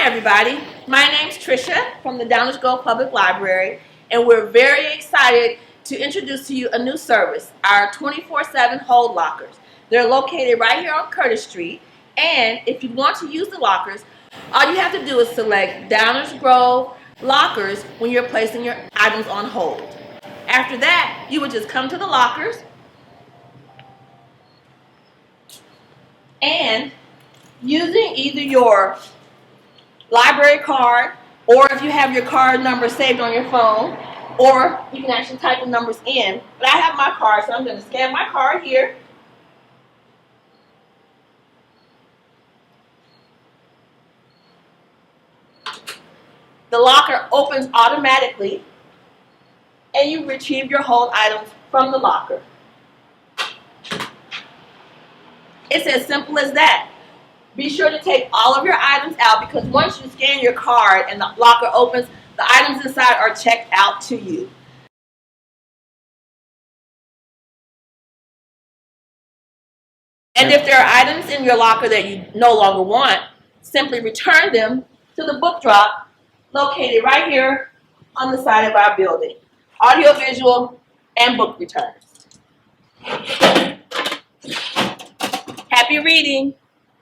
everybody, my name's Tricia from the Downers Grove Public Library, and we're very excited to introduce to you a new service, our 24/7 hold lockers. They're located right here on Curtis Street, and if you want to use the lockers, all you have to do is select Downers Grove lockers when you're placing your items on hold. After that, you would just come to the lockers and using either your library card, or if you have your card number saved on your phone, or you can actually type the numbers in. But I have my card, so I'm going to scan my card here. The locker opens automatically, and you retrieve your hold items from the locker. It's as simple as that. Be sure to take all of your items out, because once you scan your card and the locker opens, the items inside are checked out to you. And if there are items in your locker that you no longer want, simply return them to the book drop located right here on the side of our building. Audio, visual, and book returns. Happy reading!